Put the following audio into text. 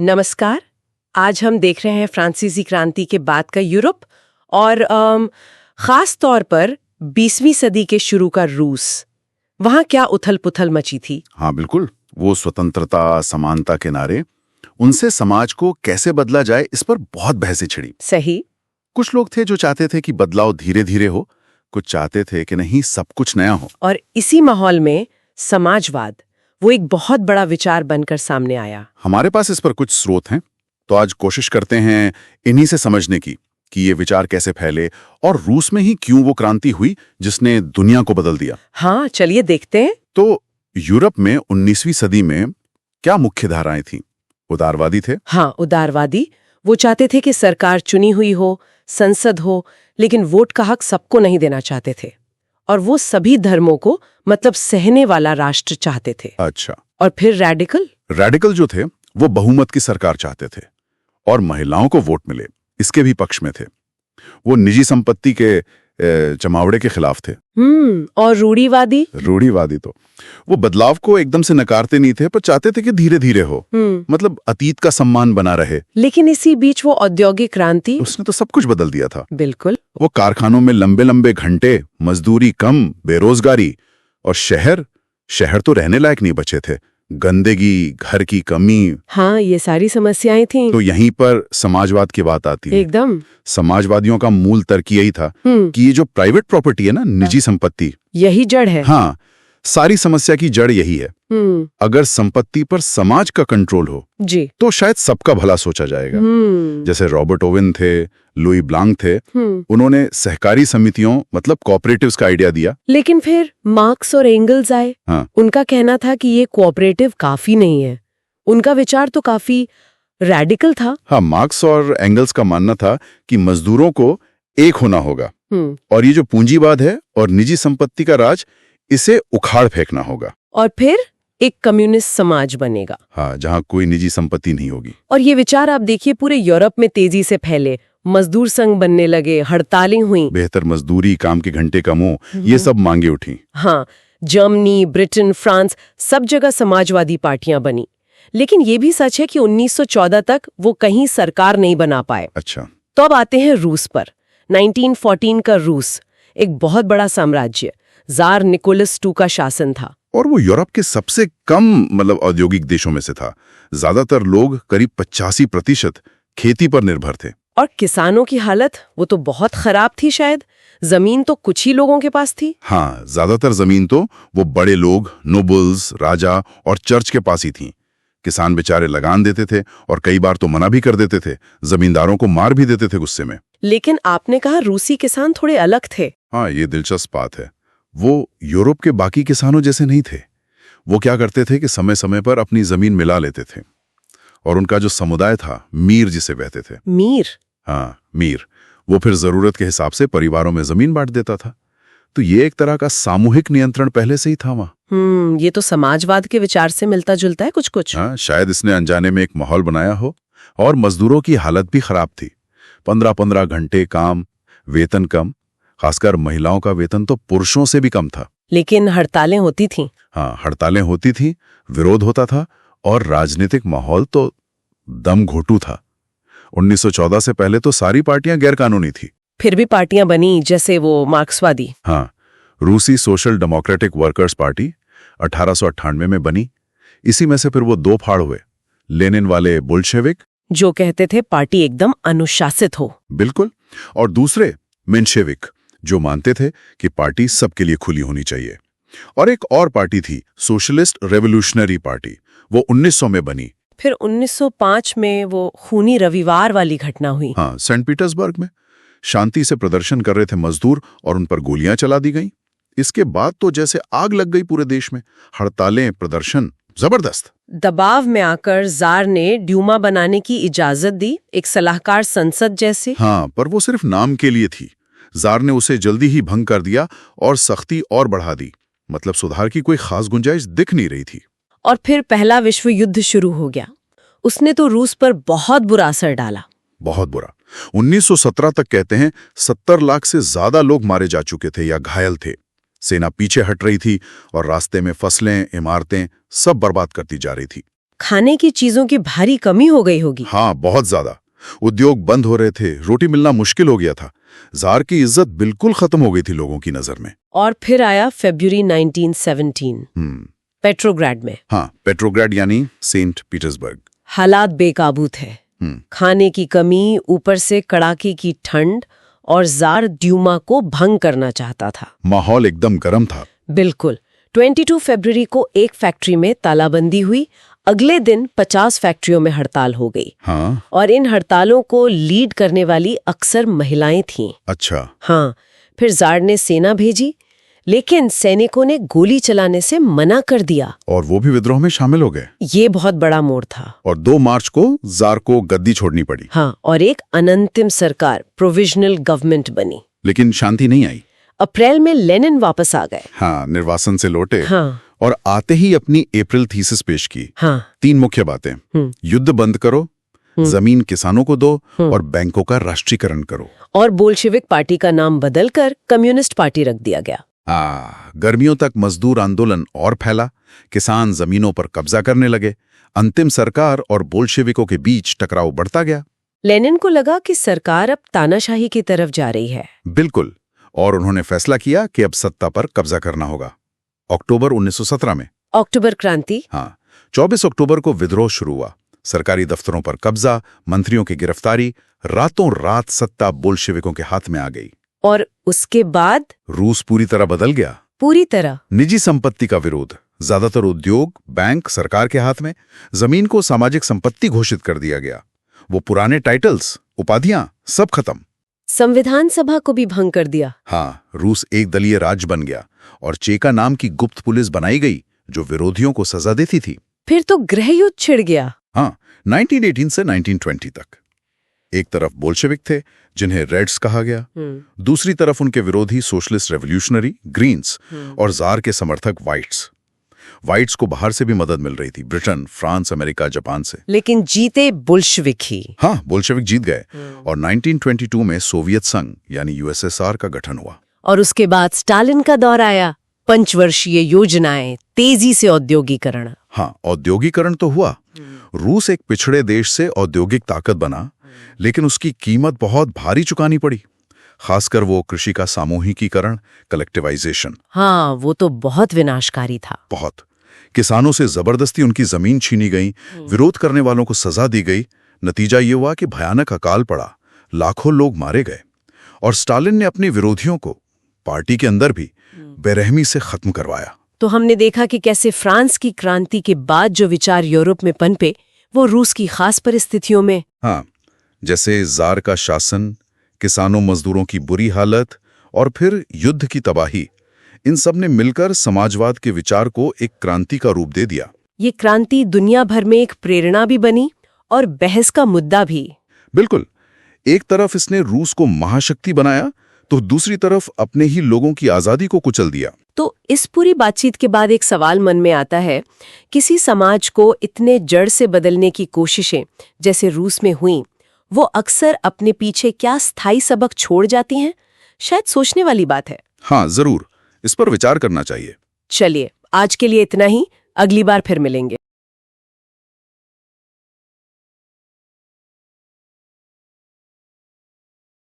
नमस्कार। आज हम देख रहे हैं फ्रांसीसी क्रांति के बाद का यूरोप और खास तौर पर 20वीं सदी के शुरू का रूस। वहाँ क्या उथल-पुथल मची थी। हाँ बिल्कुल, वो स्वतंत्रता समानता के नारे, उनसे समाज को कैसे बदला जाए इस पर बहुत बहसें छिड़ी। सही। कुछ लोग थे जो चाहते थे कि बदलाव धीरे धीरे हो, कुछ चाहते थे कि नहीं सब कुछ नया हो। और इसी माहौल में समाजवाद वो एक बहुत बड़ा विचार बनकर सामने आया। हमारे पास इस पर कुछ स्रोत हैं, तो आज कोशिश करते हैं इन्हीं से समझने की कि ये विचार कैसे फैले और रूस में ही क्यों वो क्रांति हुई जिसने दुनिया को बदल दिया। हाँ, चलिए देखते हैं। तो यूरोप में 19वीं सदी में क्या मुख्य धाराएं थीं? उदारवादी थे। हाँ, उदारवादी। वो चाहते थे कि सरकार चुनी हुई हो, संसद हो, लेकिन वोट का हक सबको नहीं देना चाहते थे। और वो सभी धर्मों को मतलब सहने वाला राष्ट्र चाहते थे। अच्छा। और फिर रेडिकल जो थे वो बहुमत की सरकार चाहते थे और महिलाओं को वोट मिले, इसके भी पक्ष में थे। वो निजी संपत्ति के जमावड़े के खिलाफ थे। और रूढ़िवादी तो वो बदलाव को एकदम से नकारते नहीं थे, पर चाहते थे कि धीरे धीरे हो, मतलब अतीत का सम्मान बना रहे। लेकिन इसी बीच वो औद्योगिक क्रांति, उसने तो सब कुछ बदल दिया था। बिल्कुल। वो कारखानों में लंबे लंबे घंटे, मजदूरी कम, बेरोजगारी, और शहर तो रहने लायक नहीं बचे थे। गंदगी, घर की कमी। हाँ, ये सारी समस्याएं थीं। तो यहीं पर समाजवाद की बात आती है। एकदम। समाजवादियों का मूल तर्क यही था कि ये जो प्राइवेट प्रॉपर्टी है ना, निजी संपत्ति, यही जड़ है। हाँ, सारी समस्या की जड़ यही है। अगर संपत्ति पर समाज का कंट्रोल हो जी, तो शायद सबका भला सोचा जाएगा। जैसे रॉबर्ट ओवेन थे, लुई ब्लांक थे, उन्होंने सहकारी समितियों मतलब कोऑपरेटिव्स का आइडिया दिया। लेकिन फिर मार्क्स और एंगल्स आए। हाँ। उनका कहना था कि ये कोऑपरेटिव काफी नहीं है। उनका विचार तो काफी रेडिकल था। हाँ, मार्क्स और एंगल्स का मानना था कि मजदूरों को एक होना होगा और ये जो पूंजीवाद है और निजी संपत्ति का राज, इसे उखाड़ फेंकना होगा। और फिर एक कम्युनिस्ट समाज बनेगा। हाँ, जहाँ कोई निजी संपत्ति नहीं होगी। और ये विचार आप देखिए पूरे यूरोप में तेजी से फैले। मजदूर संघ बनने लगे, हड़तालें हुई, बेहतर मजदूरी, काम के घंटे कम हो, ये सब मांगे उठी। हाँ, जर्मनी, ब्रिटेन, फ्रांस, सब जगह समाजवादी पार्टियां बनी। लेकिन ये भी सच है कि 1914 तक वो कहीं सरकार नहीं बना पाए। अच्छा। तो अब आते हैं रूस पर। 1914 का रूस एक बहुत बड़ा साम्राज्य, जार निकोलस II का शासन था। और वो यूरोप के सबसे कम मतलब औद्योगिक देशों में से था। ज्यादातर लोग, करीब 85%, खेती पर निर्भर थे। और किसानों की हालत वो तो बहुत खराब थी। शायद जमीन तो कुछ ही लोगों के पास थी। हाँ, ज्यादातर जमीन तो वो बड़े लोग, नोबल्स, राजा और चर्च के पास ही थी। किसान बेचारे लगान देते थे और कई बार तो मना भी कर देते थे, जमींदारों को मार भी देते थे गुस्से में। लेकिन आपने कहा रूसी किसान थोड़े अलग थे। हाँ, ये दिलचस्प बात है। वो यूरोप के बाकी किसानों जैसे नहीं थे। वो क्या करते थे कि समय समय पर अपनी जमीन मिला लेते थे और उनका जो समुदाय था, मीर जिसे कहते थे। मीर? हाँ, मीर। वो फिर जरूरत के हिसाब से परिवारों में जमीन बांट देता था। तो ये एक तरह का सामूहिक नियंत्रण पहले से ही था वहां। ये तो समाजवाद के विचार से मिलता जुलता है कुछ। हाँ, शायद इसने अनजाने में एक माहौल बनाया हो। और मजदूरों की हालत भी खराब थी। 15-15 घंटे काम, वेतन कम, खासकर महिलाओं का वेतन तो पुरुषों से भी कम था। लेकिन हड़तालें होती थीं। हाँ, हड़तालें होती थी, विरोध होता था और राजनीतिक माहौल तो दम घोटू था। 1914 से पहले तो सारी पार्टियां गैरकानूनी थी। फिर भी पार्टियां बनी, जैसे वो मार्क्सवादी। हाँ, रूसी सोशल डेमोक्रेटिक वर्कर्स पार्टी 1898 में बनी। इसी में से फिर वो दो फाड़ हुए, लेनिन वाले बोल्शेविक, जो कहते थे पार्टी एकदम अनुशासित हो। बिल्कुल, और दूसरे मेंशेविक, जो मानते थे कि पार्टी सबके लिए खुली होनी चाहिए। और एक और पार्टी थी, सोशलिस्ट रेवोल्यूशनरी पार्टी, वो 1900 में बनी। फिर 1905 में वो खूनी रविवार वाली घटना हुई। हाँ, सेंट पीटर्सबर्ग में शांति से प्रदर्शन कर रहे थे मजदूर और उन पर गोलियां चला दी गईं। इसके बाद तो जैसे आग लग गई पूरे देश में। हड़तालें, प्रदर्शन जबरदस्त। दबाव में आकर जार ने ड्यूमा बनाने की इजाजत दी, एक सलाहकार संसद जैसे। हाँ, पर वो सिर्फ नाम के लिए थी। जार ने उसे जल्दी ही भंग कर दिया और सख्ती और बढ़ा दी। मतलब सुधार की कोई खास गुंजाइश दिख नहीं रही थी। और फिर पहला विश्व युद्ध शुरू हो गया। उसने तो रूस पर बहुत बुरा असर डाला। बहुत बुरा। 1917 तक कहते हैं 70 लाख से ज्यादा लोग मारे जा चुके थे या घायल थे। सेना पीछे हट रही थी और रास्ते में फसलें, इमारतें सब बर्बाद करती जा रही थी। खाने की चीजों की भारी कमी हो गई होगी। हाँ, बहुत ज्यादा। उद्योग बंद हो रहे थे, रोटी मिलना मुश्किल हो गया था। जार की इज्जत बिल्कुल खत्म हो गई थी लोगों की नजर में। और फिर आया फरवरी 1917 पेट्रोग्राड में। हाँ, पेट्रोग्राड यानी सेंट पीटर्सबर्ग। हालात बेकाबू थे। खाने की कमी, ऊपर से कड़ाके की ठंड, और जार ड्यूमा को भंग करना चाहता था। माहौल एकदम गर्म था। बिल्कुल। 22 फरवरी को एक फैक्ट्री में तालाबंदी हुई। अगले दिन 50 फैक्ट्रियों में हड़ताल हो गई। हाँ। और इन हड़तालों को लीड करने वाली अक्सर महिलाएं थीं। अच्छा। हाँ। फिर जार ने सेना भेजी, लेकिन सैनिकों ने गोली चलाने से मना कर दिया। और वो भी विद्रोह में शामिल हो गए। ये बहुत बड़ा मोड़ था। और 2 मार्च को जार को गद्दी छोड़नी पड़ी। हाँ, और एक अनंतिम सरकार, प्रोविजनल गवर्नमेंट बनी। लेकिन शांति नहीं आई। अप्रैल में लेनिन वापस आ गए। हाँ, निर्वासन से लौटे। हाँ। और आते ही अपनी अप्रैल थीसिस पेश की। हाँ। 3 मुख्य बातें। युद्ध बंद करो, जमीन किसानों को दो, और बैंकों का राष्ट्रीयकरण करो। और बोल्शेविक पार्टी का नाम बदलकर कम्युनिस्ट पार्टी रख दिया गया। गर्मियों तक मजदूर आंदोलन और फैला। किसान जमीनों पर कब्जा करने लगे। अंतिम सरकार और बोल्शेविकों के बीच टकराव बढ़ता गया। लेनिन को लगा कि सरकार अब तानाशाही की तरफ जा रही है। बिल्कुल। और उन्होंने फैसला किया कि अब सत्ता पर कब्जा करना होगा। अक्टूबर 1917 में अक्टूबर क्रांति। हाँ, 24 अक्टूबर को विद्रोह शुरू हुआ। सरकारी दफ्तरों पर कब्जा, मंत्रियों की गिरफ्तारी, रातों रात सत्ता बोल्शेविकों के हाथ में आ गई। और उसके बाद रूस पूरी तरह बदल गया। पूरी तरह। निजी संपत्ति का विरोध, ज्यादातर उद्योग, बैंक सरकार के हाथ में। जमीन को सामाजिक संपत्ति घोषित कर दिया गया। वो पुराने टाइटल्स, उपाधियां सब खत्म। संविधान सभा को भी भंग कर दिया। हाँ, रूस एक दलीय राज्य बन गया और चेका नाम की गुप्त पुलिस बनाई गई जो विरोधियों को सजा देती थी। फिर तो गृहयुद्ध छिड़ गया। हाँ, 1918 से 1920 तक। एक तरफ बोल्शेविक थे जिन्हें रेड्स कहा गया, दूसरी तरफ उनके विरोधी सोशलिस्ट रेवोल्यूशनरी ग्रीन्स और जार के समर्थक व्हाइट्स। व्हाइट्स को बाहर से भी मदद मिल रही थी, ब्रिटेन, फ्रांस, अमेरिका, जापान से। लेकिन जीते बोल्शेविक ही। हाँ, बोल्शेविक जीत गए और 1922 में सोवियत संघ यानी यूएसएसआर का गठन हुआ। और उसके बाद स्टालिन का दौर आया। 5 वर्षीय योजनाएं, तेजी से औद्योगिकरण। हाँ, औद्योगिकरण तो हुआ। रूस एक पिछड़े देश से औद्योगिक ताकत बना, लेकिन उसकी कीमत बहुत भारी चुकानी पड़ी। खासकर वो कृषि का सामूहिकीकरण, कलेक्टिवाइजेशन। हाँ, वो तो बहुत विनाशकारी था। बहुत। किसानों से जबरदस्ती उनकी जमीन छीनी गई, विरोध करने वालों को सजा दी गई। नतीजा ये हुआ कि भयानक अकाल पड़ा, लाखों लोग मारे गए। और स्टालिन ने अपने विरोधियों को पार्टी के अंदर भी बेरहमी से खत्म करवाया। तो हमने देखा कि कैसे फ्रांस की क्रांति के बाद जो विचार यूरोप में पनपे, वो रूस की खास परिस्थितियों में। हाँ, जैसे जार का शासन, किसानों मजदूरों की बुरी हालत और फिर युद्ध की तबाही, इन सब ने मिलकर समाजवाद के विचार को एक क्रांति का रूप दे दिया। ये क्रांति दुनिया भर में एक प्रेरणा भी बनी और बहस का मुद्दा भी। बिल्कुल। एक तरफ इसने रूस को महाशक्ति बनाया, तो दूसरी तरफ अपने ही लोगों की आजादी को कुचल दिया। तो इस पूरी बातचीत के बाद एक सवाल मन में आता है, किसी समाज को इतने जड़ से बदलने की कोशिशें जैसे रूस में हुई, वो अक्सर अपने पीछे क्या स्थायी सबक छोड़ जाती हैं? शायद सोचने वाली बात है। हाँ, जरूर। इस पर विचार करना चाहिए। चलिए, आज के लिए इतना ही। अगली बार फिर मिलेंगे।